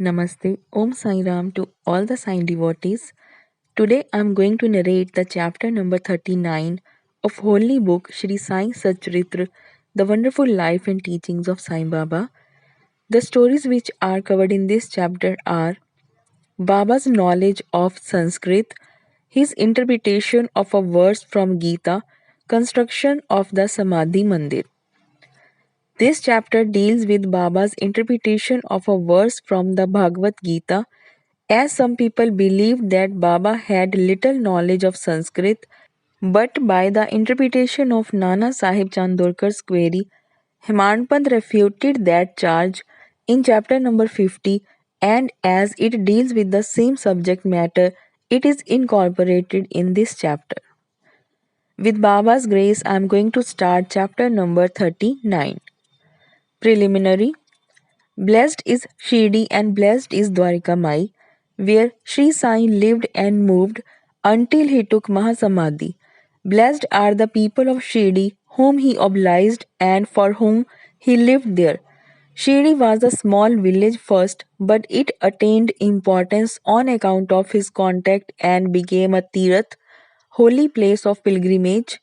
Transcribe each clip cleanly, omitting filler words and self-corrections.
Namaste, Om Sai Ram to all the Sai devotees. Today I am going to narrate the chapter number 39 of Holy Book Shri Sai Satcharitra, the wonderful life and teachings of Sai Baba. The stories which are covered in this chapter are Baba's knowledge of Sanskrit, his interpretation of a verse from Gita, construction of the Samadhi Mandir. This chapter deals with Baba's interpretation of a verse from the Bhagavad Gita, as some people believed that Baba had little knowledge of Sanskrit, but by the interpretation of Nana Sahib Chandorkar's query, Himanpant refuted that charge in chapter number 50, and as it deals with the same subject matter, it is incorporated in this chapter. With Baba's grace, I am going to start chapter number 39. Preliminary. Blessed is Shirdi and blessed is Dwarika Mai, where Shri Sai lived and moved until he took Mahasamadhi. Blessed are the people of Shirdi whom he obliged and for whom he lived there. Shirdi was a small village first, but it attained importance on account of his contact and became a Tirath, holy place of pilgrimage.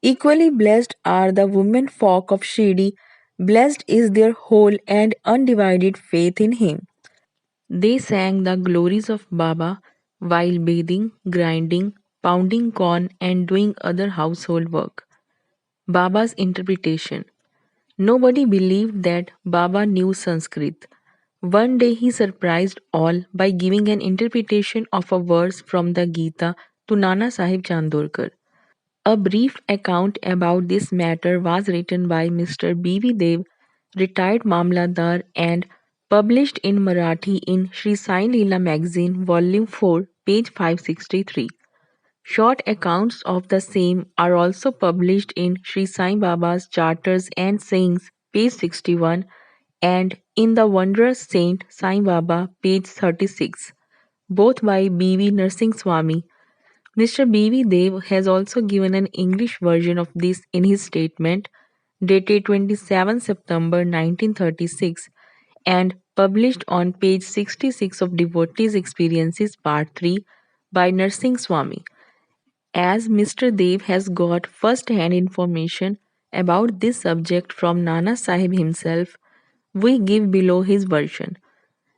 Equally blessed are the women folk of Shirdi. Blessed is their whole and undivided faith in him. They sang the glories of Baba while bathing, grinding, pounding corn, and doing other household work. Baba's interpretation. Nobody believed that Baba knew Sanskrit. One day he surprised all by giving an interpretation of a verse from the Gita to Nana Sahib Chandorkar. A brief account about this matter was written by Mr. B.V. Dev, retired Mamladar, and published in Marathi in Shri Sai Leela magazine, volume 4, page 563. Short accounts of the same are also published in Shri Sai Baba's Charters and Sayings, page 61, and in The Wondrous Saint Sai Baba, page 36, both by B.V. Narsingh Swami. Mr. B.V. Dev has also given an English version of this in his statement, dated 27 September 1936, and published on page 66 of Devotees' Experiences Part 3 by Narsingh Swami. As Mr. Dev has got first-hand information about this subject from Nana Sahib himself, we give below his version.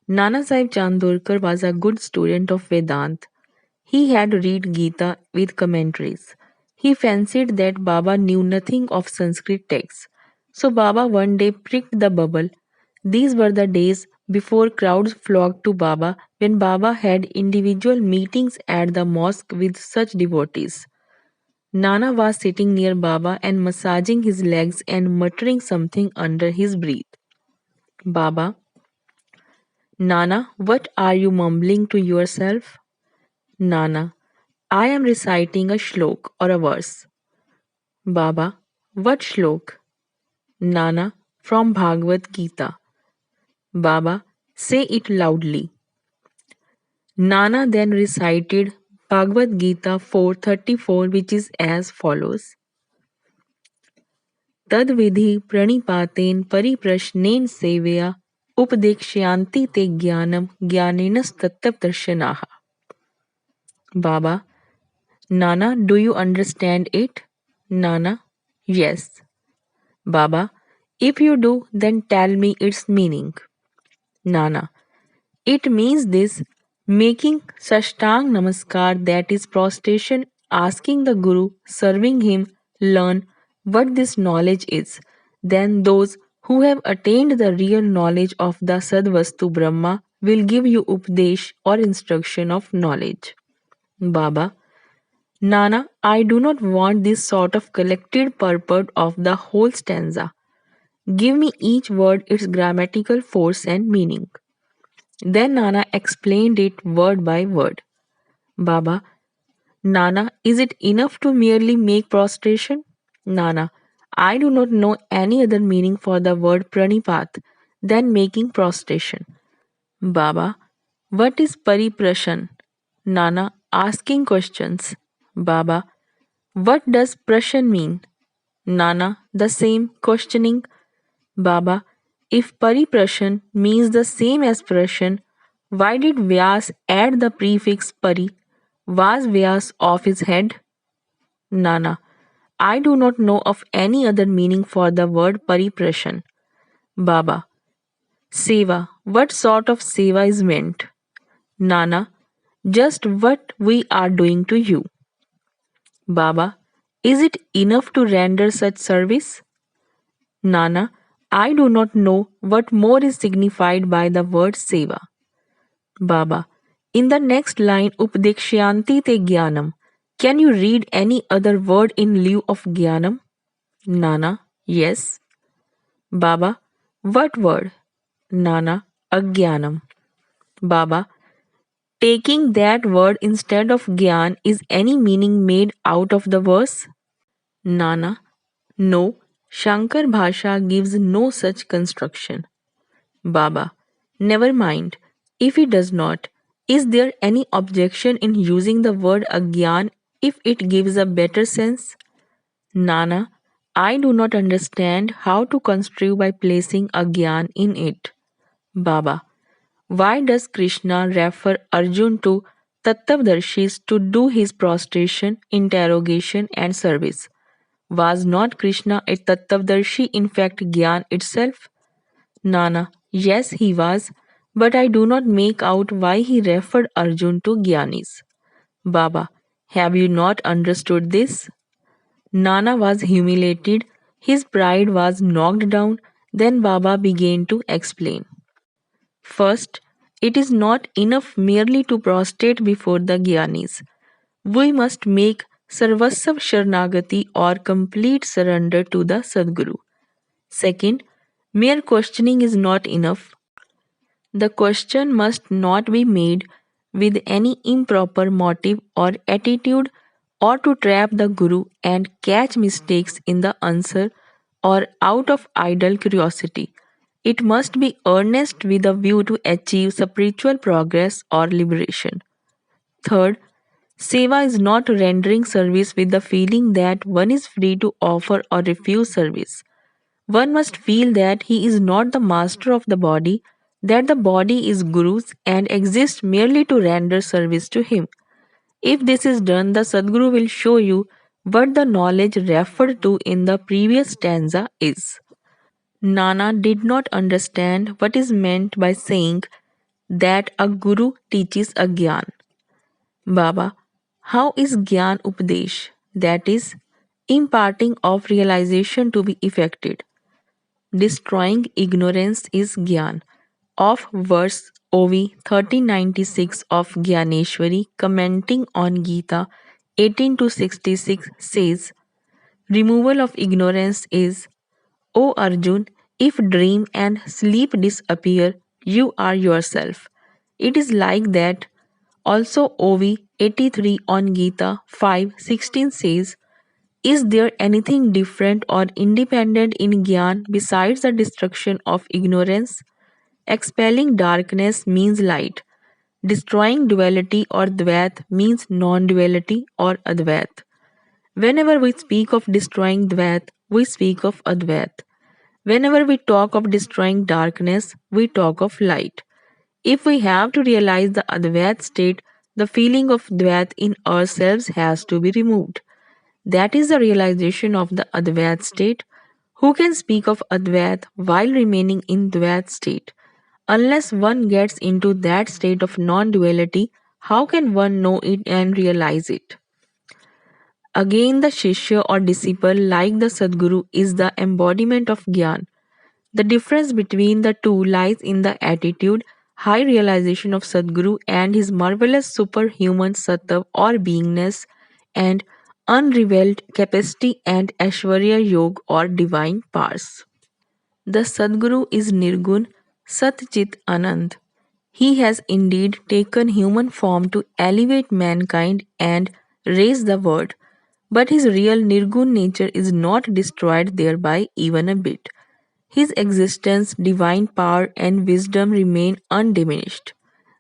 Nana Sahib Chandorkar was a good student of Vedant. He had read Gita with commentaries. He fancied that Baba knew nothing of Sanskrit texts. So Baba one day pricked the bubble. These were the days before crowds flocked to Baba, when Baba had individual meetings at the mosque with such devotees. Nana was sitting near Baba and massaging his legs and muttering something under his breath. Baba, Nana, what are you mumbling to yourself? Nana, I am reciting a shlok or a verse. Baba, what shlok? Nana, from Bhagavad Gita. Baba, say it loudly. Nana then recited Bhagavad Gita 4:34, which is as follows. Tadvidhi pranipaten pariprashnen sevya updekshyanti te jnanam jnanenas tattav darshanaha. Baba, Nana, do you understand it? Nana, yes. Baba, if you do, then tell me its meaning. Nana, it means this: making Sashtang Namaskar, that is prostration, asking the Guru, serving him, learn what this knowledge is. Then those who have attained the real knowledge of the Sadvastu Brahma will give you Updesh or instruction of knowledge. Baba, Nana, I do not want this sort of collected purport of the whole stanza. Give me each word its grammatical force and meaning. Then Nana explained it word by word. Baba, Nana, is it enough to merely make prostration? Nana, I do not know any other meaning for the word pranipat than making prostration. Baba, what is pariprashan? Nana, asking questions. Baba, what does prashan mean? Nana, the same, questioning. Baba, if pariprashan means the same as prashan, Why did Vyas add the prefix pari? Was Vyas off his head? Nana. I do not know of any other meaning for the word pariprashan. Baba. Seva. What sort of seva is meant? Nana. Just what we are doing to you. Baba. Is it enough to render such service? Nana. I do not know what more is signified by the word seva. Baba. In the next line, Updekshayanti te jnanam. Can you read any other word in lieu of jnanam? Nana. Yes. Baba. What word? Nana. Ajnanam. Baba. Taking that word instead of gyan, is any meaning made out of the verse? Nana. No. Shankar Bhasha gives no such construction. Baba. Never mind. If he does not, is there any objection in using the word agyan if it gives a better sense? Nana. I do not understand how to construe by placing agyan in it. Baba. Why does Krishna refer Arjun to Tattvadarshis to do his prostration, interrogation, and service? Was not Krishna a Tattvadarshi, in fact, Gyan itself? Nana. Yes, he was, but I do not make out why he referred Arjun to Gyanis. Baba. Have you not understood this? Nana was humiliated, his pride was knocked down, then Baba began to explain. First, it is not enough merely to prostrate before the Gyanis. We must make Sarvasva Sharanagati or complete surrender to the Sadguru. Second, mere questioning is not enough. The question must not be made with any improper motive or attitude or to trap the Guru and catch mistakes in the answer or out of idle curiosity. It must be earnest with a view to achieve spiritual progress or liberation. Third, Seva is not rendering service with the feeling that one is free to offer or refuse service. One must feel that he is not the master of the body, that the body is Guru's and exists merely to render service to him. If this is done, the Sadguru will show you what the knowledge referred to in the previous stanza is. Nana did not understand what is meant by saying that a Guru teaches a Gyan. Baba, how is Gyan Upadesh, that is, imparting of realization to be effected? Destroying ignorance is Gyan. Of verse OV 1396 of Gyaneshwari, commenting on Gita 18 to 66 says, removal of ignorance is, O Arjun, if dream and sleep disappear, you are yourself. It is like that. Also, OV 83 on Gita 5:16 says, is there anything different or independent in Gyan besides the destruction of ignorance? Expelling darkness means light. Destroying duality or Dvait means non duality or Advait. Whenever we speak of destroying Dvait, we speak of Advait. Whenever we talk of destroying darkness, we talk of light. If we have to realize the Advait state, the feeling of Dvait in ourselves has to be removed. That is the realization of the Advait state. Who can speak of Advait while remaining in Dvait state? Unless one gets into that state of non duality, how can one know it and realize it? Again, the Shishya or disciple, like the Sadguru, is the embodiment of Gyan. The difference between the two lies in the attitude, high realization of Sadguru and his marvelous superhuman sattva or beingness and unrevealed capacity and Aishwarya Yoga or divine powers. The Sadguru is Nirgun, Sat Chit Anand. He has indeed taken human form to elevate mankind and raise the world, but his real Nirgun nature is not destroyed thereby even a bit. His existence, divine power, and wisdom remain undiminished.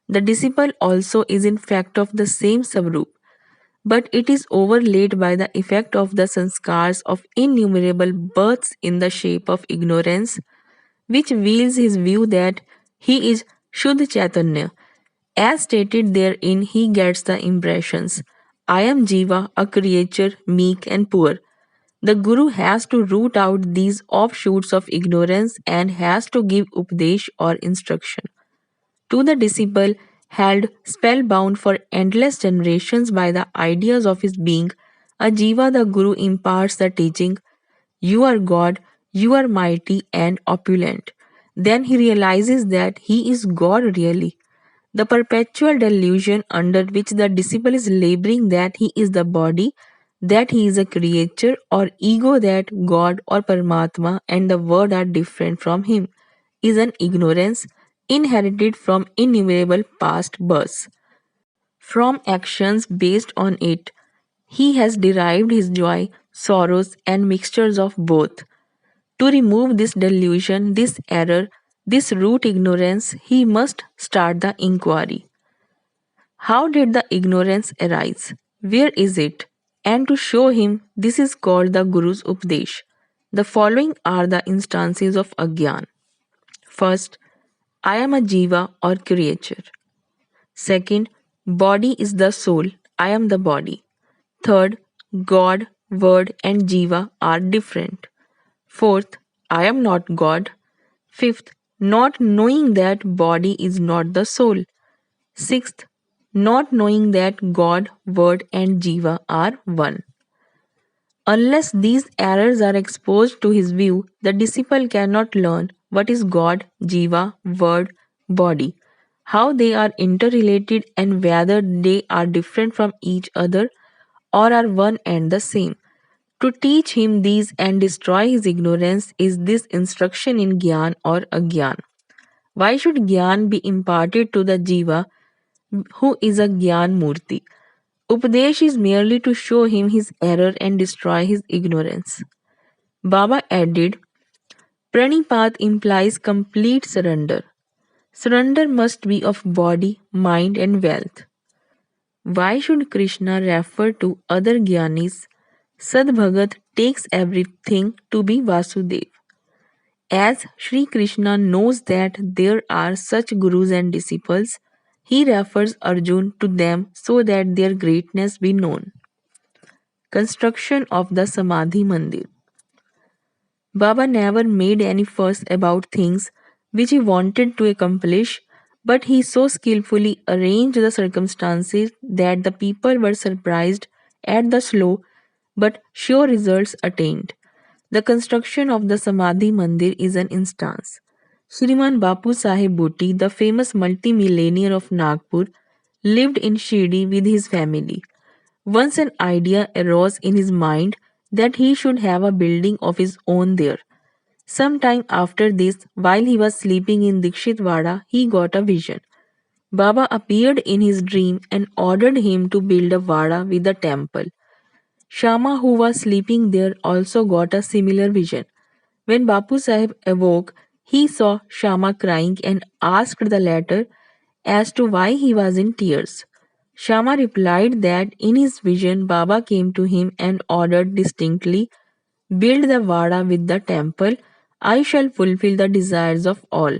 The disciple also is in fact of the same Sabrup, but it is overlaid by the effect of the sanskars of innumerable births in the shape of ignorance, which veils his view that he is Shuddha Chaitanya, As stated therein, he gets the impressions: I am Jiva, a creature meek and poor. The Guru has to root out these offshoots of ignorance and has to give upadesh or instruction. To the disciple, held spellbound for endless generations by the ideas of his being, a Jiva the Guru imparts the teaching: You are God, you are mighty and opulent. Then he realizes that he is God really. The perpetual delusion under which the disciple is laboring, that he is the body, that he is a creature or ego, that God or Paramatma and the word are different from him, is an ignorance inherited from innumerable past births. From actions based on it, he has derived his joy, sorrows, and mixtures of both. To remove this delusion, this error, this root ignorance, he must start the inquiry. How did the ignorance arise? Where is it? And to show him, this is called the Guru's Upadesh. The following are the instances of Agyan. First, I am a Jiva or creature. Second, body is the soul, I am the body. Third, God, word, and Jiva are different. Fourth, I am not God. Fifth, not knowing that body is not the soul. Sixth, not knowing that God, Word, and Jiva are one. Unless these errors are exposed to his view, the disciple cannot learn what is God, Jiva, Word, body, how they are interrelated, and whether they are different from each other or are one and the same. To teach him these and destroy his ignorance is this instruction in Gyan or Agyan. Why should Gyan be imparted to the Jiva who is a Gyan Murti? Upadesh is merely to show him his error and destroy his ignorance. Baba added, Pranipat implies complete surrender. Surrender must be of body, mind, and wealth. Why should Krishna refer to other Gyanis? Sadbhagat takes everything to be Vasudev. As Sri Krishna knows that there are such gurus and disciples, he refers Arjun to them so that their greatness be known. Construction of the Samadhi Mandir. Baba never made any fuss about things which he wanted to accomplish, but he so skillfully arranged the circumstances that the people were surprised at the slow but sure results attained. The construction of the Samadhi Mandir is an instance. Shriman Bapu Sahib Bhuti, the famous multimillionaire of Nagpur, lived in Shirdi with his family. Once an idea arose in his mind that he should have a building of his own there. Some time after this, while he was sleeping in Dikshitwada, he got a vision. Baba appeared in his dream and ordered him to build a vada with a temple. Shama, who was sleeping there, also got a similar vision. When Bapu Sahib awoke, he saw Shama crying and asked the latter as to why he was in tears. Shama replied that in his vision Baba came to him and ordered distinctly, Build the vada with the temple, I shall fulfill the desires of all.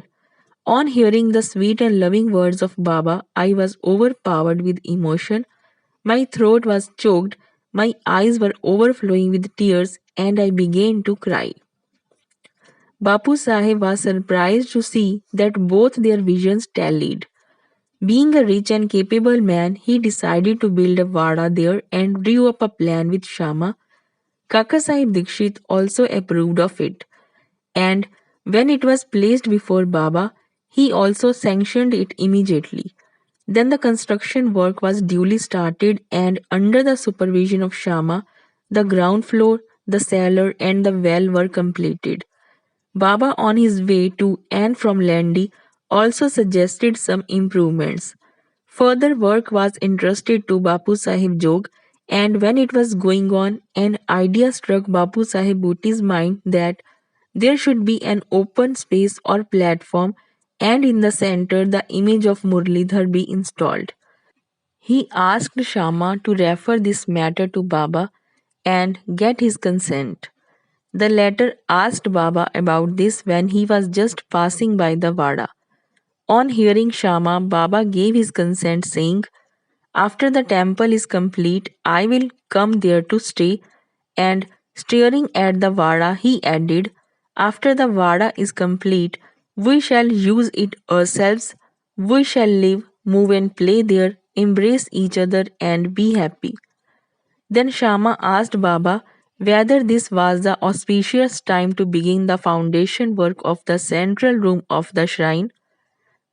On hearing the sweet and loving words of Baba, I was overpowered with emotion. My throat was choked, my eyes were overflowing with tears, and I began to cry. Bapu Sahib was surprised to see that both their visions tallied. Being a rich and capable man, he decided to build a vada there and drew up a plan with Shama. Kaka Sahib Dikshit also approved of it, and when it was placed before Baba, he also sanctioned it immediately. Then the construction work was duly started, and under the supervision of Shama, the ground floor, the cellar, and the well were completed. Baba, on his way to and from Landi, also suggested some improvements. Further work was entrusted to Bapu Sahib Jog, and when it was going on, an idea struck Bapu Sahib Bhuti's mind that there should be an open space or platform, and in the center the image of Murlidhar be installed. He asked Shama to refer this matter to Baba and get his consent. The latter asked Baba about this when he was just passing by the Vada. On hearing Shama, Baba gave his consent, saying, "After the temple is complete, I will come there to stay." And staring at the Vada, he added, "After the Vada is complete, we shall use it ourselves. We shall live, move, and play there, embrace each other, and be happy." Then Shama asked Baba whether this was the auspicious time to begin the foundation work of the central room of the shrine.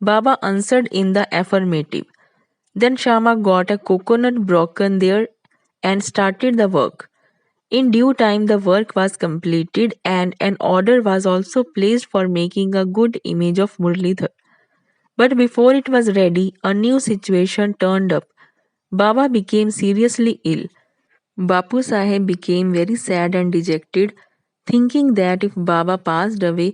Baba answered in the affirmative. Then Shama got a coconut broken there and started the work. In due time, the work was completed and an order was also placed for making a good image of Murlidhar. But before it was ready, a new situation turned up. Baba became seriously ill. Bapu Saheb became very sad and dejected, thinking that if Baba passed away,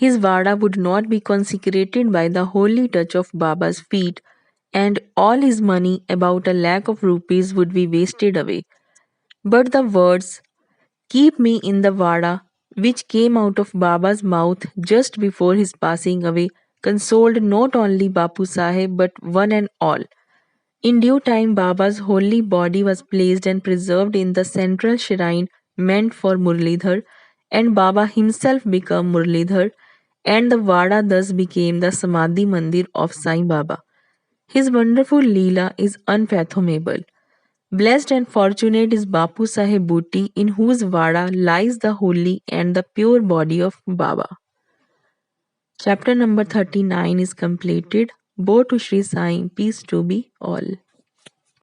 his Vada would not be consecrated by the holy touch of Baba's feet, and all his money, about a lakh of rupees, would be wasted away. But the words, "Keep me in the Vada," which came out of Baba's mouth just before his passing away, consoled not only Bapu Saheb but one and all. In due time, Baba's holy body was placed and preserved in the central shrine meant for Murlidhar, and Baba himself became Murlidhar, and the Vada thus became the Samadhi Mandir of Sai Baba. His wonderful Leela is unfathomable. Blessed and fortunate is Bapu Saheb Bhuti, in whose Vada lies the holy and the pure body of Baba. Chapter number 39 is completed. Bo to Shri Sai, peace to be all.